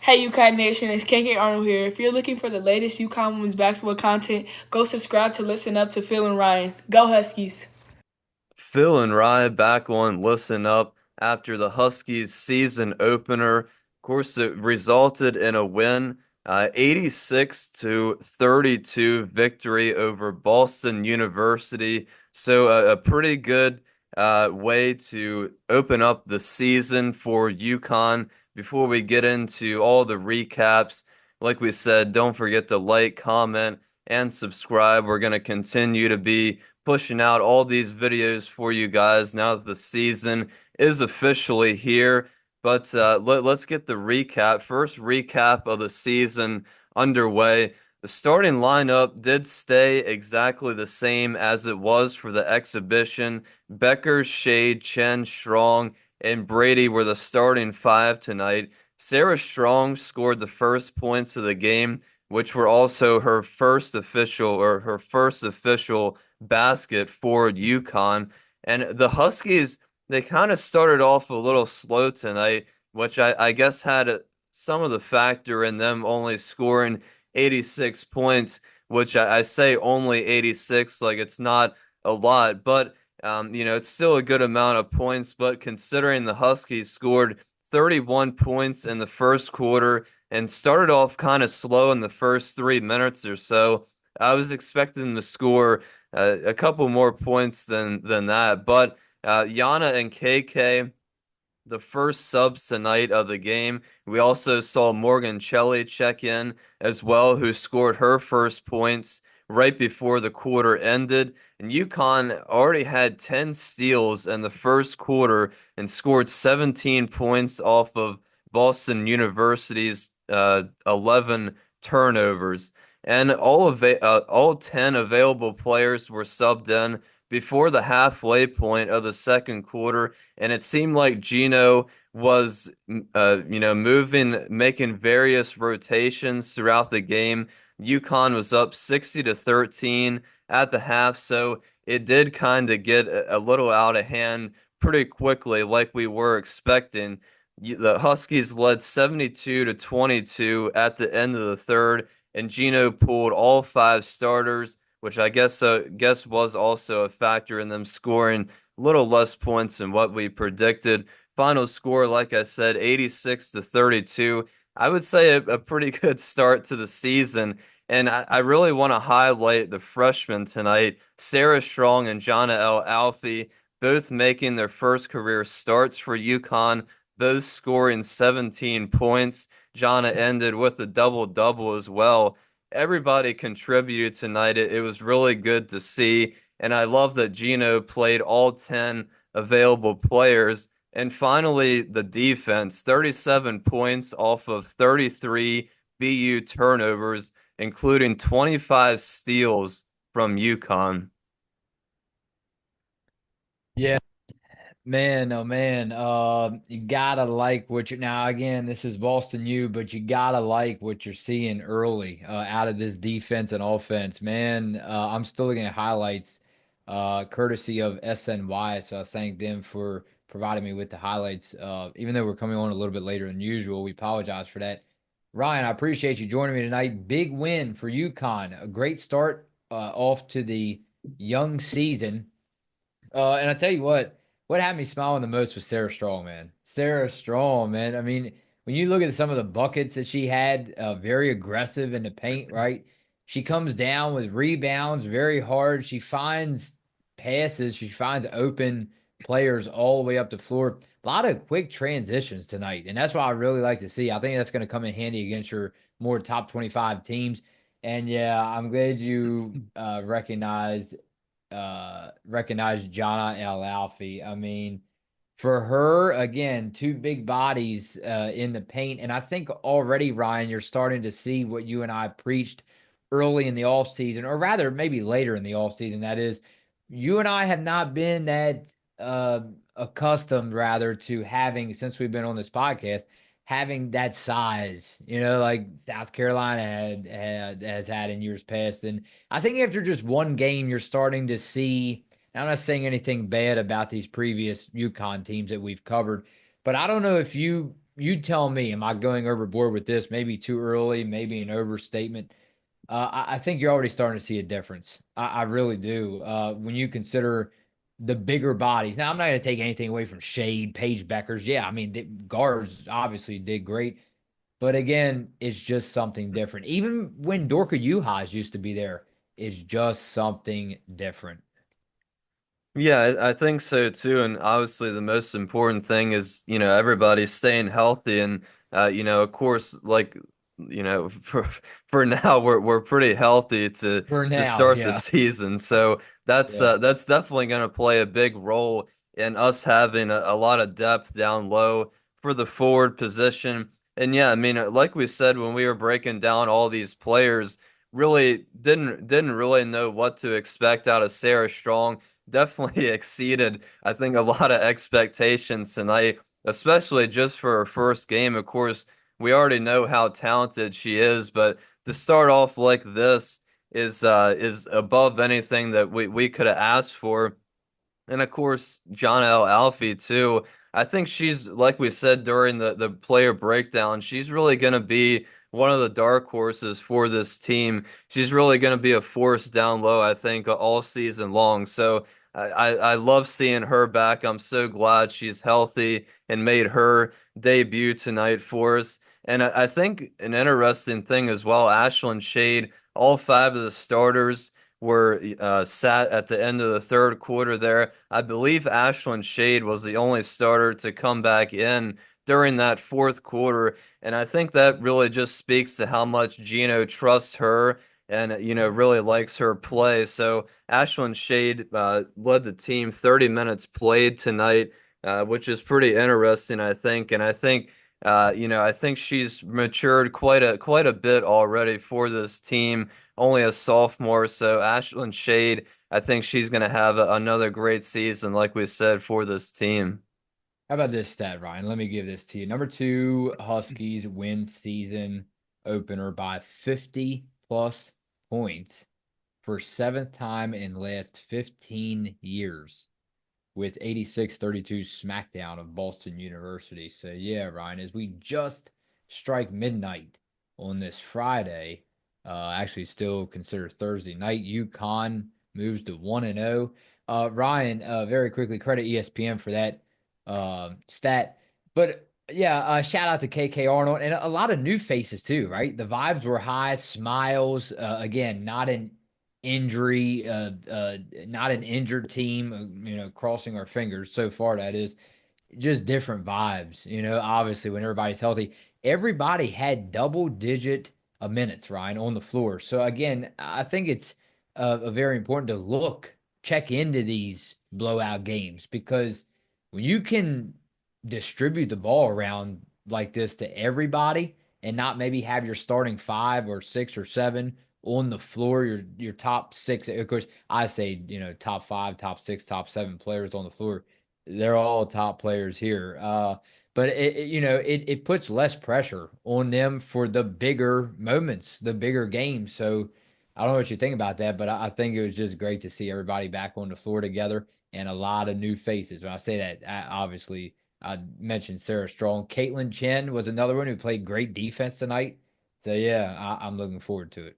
Hey UConn Nation, it's KK Arnold here. If you're looking for the latest UConn women's basketball content, go subscribe to listen up to Phil and Ryan. Go Huskies! Phil and Ryan back on Listen Up after the Huskies season opener. Of course, it resulted in a win, 86 to 32 victory over Boston University. So a pretty good way to open up the season for UConn. Before we get into all the recaps, like we said, don't forget to like, comment, and subscribe. We're going to continue to be pushing out all these videos for you guys now that the season is officially here. But let's get the recap. First recap of the season underway. The starting lineup did stay exactly the same as it was for the exhibition. Becker, Shade, Chen, Strong, and Brady were the starting five tonight. Sarah Strong scored the first points of the game, which were also her first official basket for UConn. And the Huskies, they kind of started off a little slow tonight, which I guess had some of the factor in them only scoring 86 points, which I say only 86, like it's not a lot, but it's still a good amount of points. But considering the Huskies scored 31 points in the first quarter and started off kind of slow in the first 3 minutes or so, I was expecting them to score a couple more points than that. But Jana and KK, the first subs tonight of the game. We also saw Morgan Shelley check in as well, who scored her first points right before the quarter ended. And UConn already had 10 steals in the first quarter and scored 17 points off of Boston University's 11 turnovers. And all 10 available players were subbed in before the halfway point of the second quarter, and it seemed like Gino was, moving, making various rotations throughout the game. UConn was up 60 to 13 at the half, so it did kind of get a little out of hand pretty quickly, like we were expecting. The Huskies led 72 to 22 at the end of the third, and Gino pulled all five starters, which I guess was also a factor in them scoring a little less points than what we predicted. Final score, like I said, 86 to 32. I would say a pretty good start to the season. And I really want to highlight the freshmen tonight, Sarah Strong and Jana Alfy, both making their first career starts for UConn, both scoring 17 points. Jana ended with a double-double as well. Everybody contributed tonight. It was really good to see. And I love that Gino played all 10 available players. And finally, the defense, 37 points off of 33 BU turnovers, including 25 steals from UConn. Yeah, man, oh man. You gotta like what you're now again, this is Boston U, but you gotta like what you're seeing early out of this defense and offense. Man, I'm still looking at highlights courtesy of SNY, so I thank them for providing me with the highlights. Even though we're coming on a little bit later than usual, we apologize for that. Ryan, I appreciate you joining me tonight. Big win for UConn. A great start off to the young season. And I tell you what had me smiling the most was Sarah Strong, man. Sarah Strong, man. I mean, when you look at some of the buckets that she had, very aggressive in the paint, right? She comes down with rebounds very hard. She finds passes. She finds open players all the way up the floor. A lot of quick transitions tonight, and that's what I really like to see. I think that's going to come in handy against your more top 25 teams. And yeah, I'm glad you recognize Jana and Alfy. I mean, for her, again, two big bodies in the paint. And I think already, Ryan, you're starting to see what you and I preached early in the off season, or rather maybe later in the off season. That is, you and I have not been that accustomed rather to having, since we've been on this podcast, having that size, like South Carolina has had in years past. And I think after just one game, you're starting to see. I'm not saying anything bad about these previous UConn teams that we've covered, but I don't know if you tell me, am I going overboard with this? Maybe too early, maybe an overstatement. I think you're already starting to see a difference. I really do. When you consider the bigger bodies. Now, I'm not going to take anything away from Shade, Paige Beckers. Yeah, I mean, the guards obviously did great. But again, it's just something different. Even when Dorka Juhas used to be there, it's just something different. Yeah, I think so too. And obviously, the most important thing is, everybody staying healthy. And, of course, like, for now, we're pretty healthy For to now, start the yeah. season. So Yeah. that's definitely going to play a big role in us having a lot of depth down low for the forward position. And yeah, I mean, like we said when we were breaking down all these players, really didn't really know what to expect out of Sarah Strong. Definitely exceeded, I think, a lot of expectations tonight, especially just for her first game. Of course, we already know how talented she is, but to start off like this is above anything that we could have asked for. And of course, Jana Alfy too. I think she's, like we said during the player breakdown, she's really going to be one of the dark horses for this team. She's really going to be a force down low, I think, all season long. So I love seeing her back. I'm so glad she's healthy and made her debut tonight for us. And I think an interesting thing as well, Ashlyn Shade, all five of the starters were sat at the end of the third quarter there. I believe Ashlyn Shade was the only starter to come back in during that fourth quarter. And I think that really just speaks to how much Gino trusts her and, really likes her play. So Ashlyn Shade led the team 30 minutes played tonight, which is pretty interesting, I think. And I think. I think she's matured quite a bit already for this team, only a sophomore. So Ashlyn Shade, I think she's going to have another great season, like we said, for this team. How about this stat, Ryan? Let me give this to you. Number two, Huskies win season opener by 50 plus points for seventh time in last 15 years with 86-32 smackdown of Boston University. So yeah, Ryan, as we just strike midnight on this Friday, actually still considered Thursday night, UConn moves to 1-0. Ryan, very quickly credit ESPN for that stat. But yeah, shout out to KK Arnold and a lot of new faces too, right? The vibes were high, smiles. Again, not an injured team, crossing our fingers so far, that is just different vibes, obviously when everybody's healthy. Everybody had double digit minutes, Ryan, on the floor. So again, I think it's very important to check into these blowout games because when you can distribute the ball around like this to everybody and not maybe have your starting five or six or seven on the floor, your top six, of course, I say, top five, top six, top seven players on the floor, they're all top players here. But it puts less pressure on them for the bigger moments, the bigger games. So I don't know what you think about that, but I think it was just great to see everybody back on the floor together and a lot of new faces. When I say that, obviously I mentioned Sarah Strong. Caitlin Chen was another one who played great defense tonight. So yeah, I'm looking forward to it.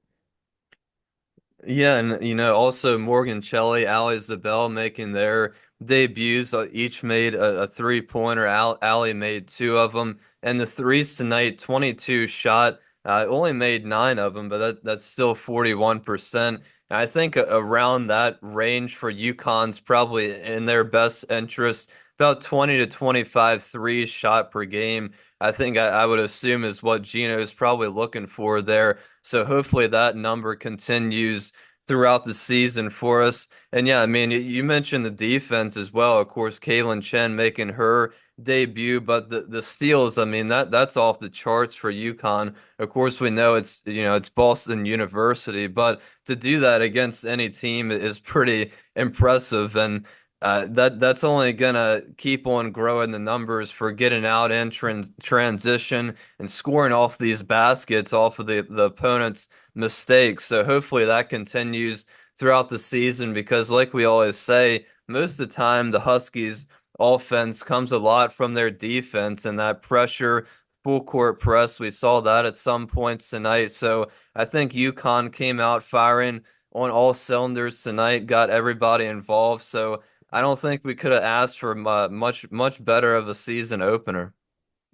Yeah, and also Morgan Shelley, Ali Zabel making their debuts. Each made a three-pointer. Ali made two of them, and the threes tonight, 22 shot. Only made nine of them, but that's still 41%. And I think around that range for UConn's probably in their best interest. About 20 to 25 threes shot per game. I think I would assume is what Gino is probably looking for there. So hopefully that number continues throughout the season for us. And yeah, I mean, you mentioned the defense as well. Of course, Kaylin Chen making her debut, but the steals, I mean, that's off the charts for UConn. Of course, we know it's Boston University, but to do that against any team is pretty impressive. And that's only gonna keep on growing the numbers for getting out in transition and scoring off these baskets off of the opponent's mistakes. So hopefully that continues throughout the season because, like we always say, most of the time the Huskies offense comes a lot from their defense and that pressure, full court press. We saw that at some points tonight. So I think UConn came out firing on all cylinders tonight, got everybody involved. So I don't think we could have asked for much better of a season opener.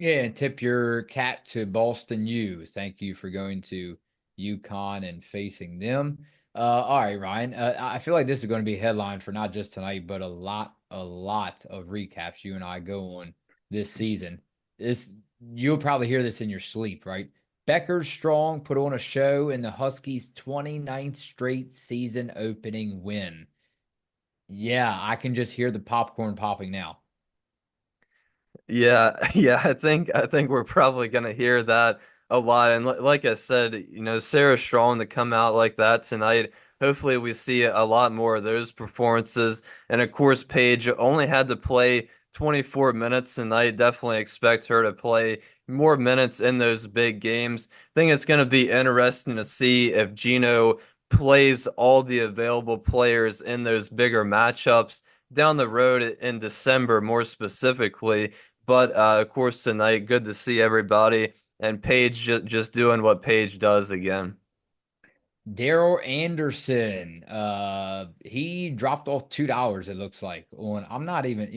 Yeah, and tip your cap to Boston U. Thank you for going to UConn and facing them. All right, Ryan. I feel like this is going to be a headline for not just tonight, but a lot of recaps you and I go on this season. This you'll probably hear this in your sleep, right? Becker's Strong put on a show in the Huskies' 29th straight season opening win. Yeah, I can just hear the popcorn popping now. Yeah, yeah, I think we're probably gonna hear that a lot. And like I said, Sarah Strong to come out like that tonight. Hopefully, we see a lot more of those performances. And of course, Paige only had to play 24 minutes tonight. Definitely expect her to play more minutes in those big games. I think it's gonna be interesting to see if Gino plays all the available players in those bigger matchups down the road in December, more specifically. But of course, tonight, good to see everybody and Paige just doing what Paige does again. Daryl Anderson, he dropped off $2, it looks like. On I'm not even,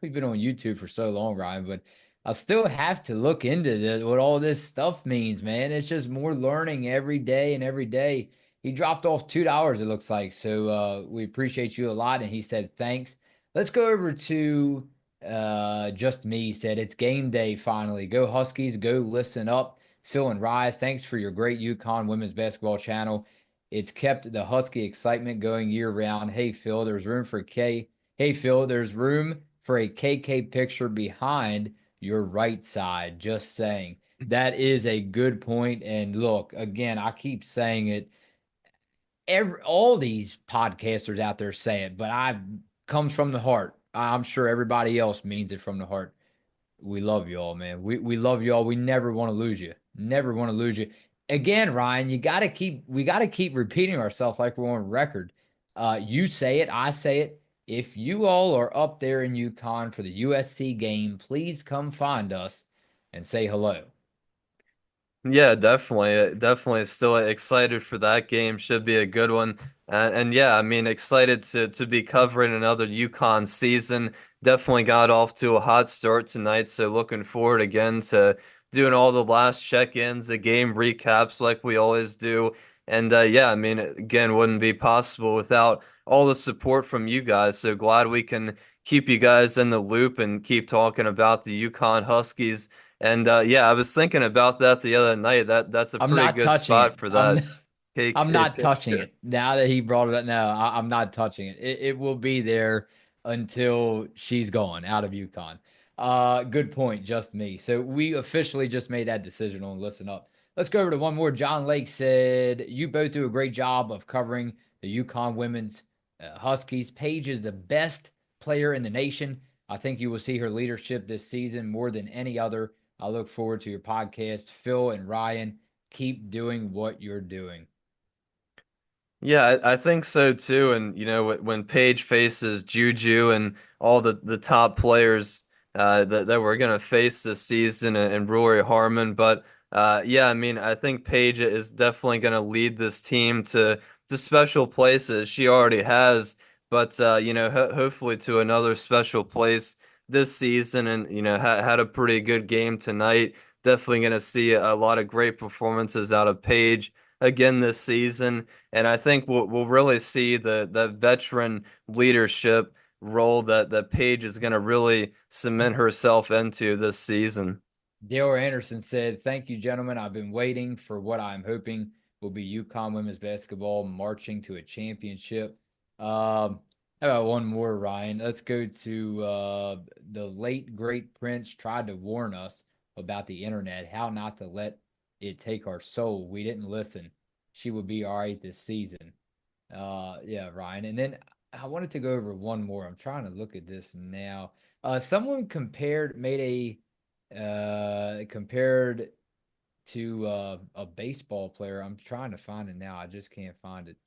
we've been on YouTube for so long, Ryan, but I still have to look into this, what all this stuff means, man. It's just more learning every day and every day. He dropped off $2, it looks like. So we appreciate you a lot. And he said thanks. Let's go over to just me. He said it's game day finally. Go Huskies, go listen up. Phil and Rye, thanks for your great UConn women's basketball channel. It's kept the Husky excitement going year round. Hey Phil, there's room for K. Hey Phil, there's room for a KK picture behind your right side. Just saying. That is a good point. And look, again, I keep saying it. All these podcasters out there say it, but I comes from the heart. I'm sure everybody else means it from the heart. We love you all, man. We love you all. We never want to lose you. Never want to lose you. Again, Ryan, we gotta keep repeating ourselves like we're on record. You say it, I say it. If you all are up there in UConn for the USC game, please come find us and say hello. Yeah, definitely. Definitely still excited for that game. Should be a good one. And yeah, I mean, excited to be covering another UConn season. Definitely got off to a hot start tonight, so looking forward again to doing all the last check-ins, the game recaps like we always do. And yeah, I mean, again, wouldn't be possible without all the support from you guys. So glad we can keep you guys in the loop and keep talking about the UConn Huskies. And yeah, I was thinking about that the other night. That's a I'm pretty not good touching it. spot for that I'm KK not touching picture. it. Now that he brought it up, no, I'm not touching it. It will be there until she's gone out of UConn. Good point, just me. So we officially just made that decision on Listen Up. Let's go over to one more. John Lake said, "You both do a great job of covering the UConn women's Huskies. Paige is the best player in the nation. I think you will see her leadership this season more than any other. I look forward to your podcast. Phil and Ryan, keep doing what you're doing." Yeah, I think so too. And when Paige faces Juju and all the top players that we're gonna face this season, and Rory Harmon, but yeah, I mean, I think Paige is definitely gonna lead this team to special places. She already has, but hopefully to another special place this season. And had a pretty good game tonight. Definitely gonna see a lot of great performances out of Paige again this season. And I think we'll really see the veteran leadership role that Paige is going to really cement herself into this season. Dale Anderson said, "Thank you, gentlemen. I've been waiting for what I'm hoping will be UConn women's basketball marching to a championship." How about one more, Ryan? Let's go to the late, great Prince tried to warn us about the internet, how not to let it take our soul. We didn't listen. She will be all right this season. Yeah, Ryan. And then I wanted to go over one more. I'm trying to look at this now. Someone made compared to a baseball player. I'm trying to find it now. I just can't find it.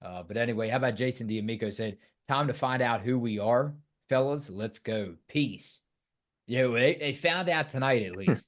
But anyway, how about Jason D'Amico said, "Time to find out who we are." Fellas, let's go. Peace. Yo, they found out tonight at least.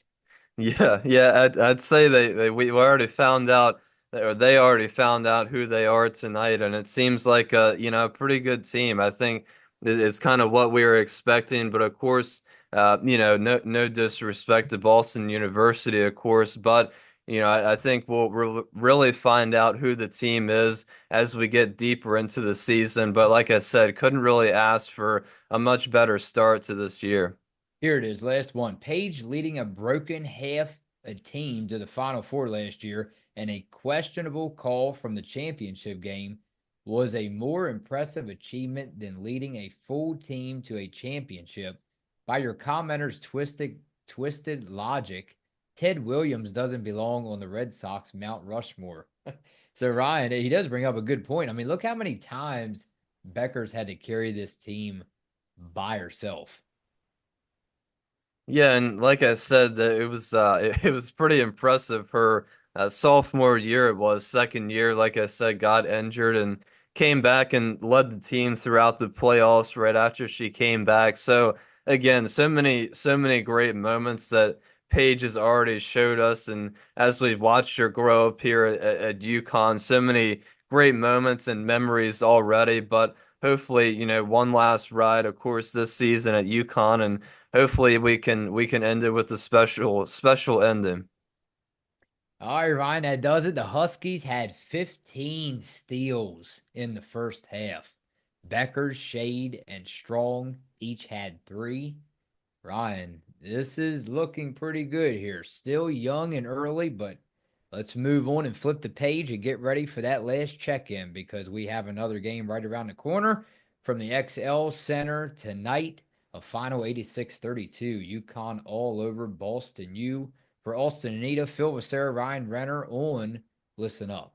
Yeah, yeah, I'd say we already found out, or they already found out who they are tonight, and it seems like a pretty good team. I think it's kind of what we were expecting, but of course, no disrespect to Boston University, of course, but I think we'll really find out who the team is as we get deeper into the season. But like I said, couldn't really ask for a much better start to this year. Here it is, last one. Page leading a broken half a team to the Final Four last year, and a questionable call from the championship game was a more impressive achievement than leading a full team to a championship. By your commenters' twisted logic, Ted Williams doesn't belong on the Red Sox Mount Rushmore. So Ryan, he does bring up a good point. I mean, look how many times Becker's had to carry this team by herself. Yeah, and like I said, that it was pretty impressive. Her sophomore year, it was second year, like I said, got injured and came back and led the team throughout the playoffs right after she came back. So again, so many great moments that Paige has already showed us, and as we've watched her grow up here at UConn, so many great moments and memories already. But hopefully, one last ride, of course, this season at UConn, and hopefully we can end it with a special ending. All right, Ryan, that does it. The Huskies had 15 steals in the first half. Beckers, Shade, and Strong each had 3. Ryan, this is looking pretty good here. Still young and early, but let's move on and flip the page and get ready for that last check in because we have another game right around the corner from the XL Center tonight. A final 86-32. UConn all over Boston U. For Austin Anita, Phil Sarah, Ryan Renner on Listen Up.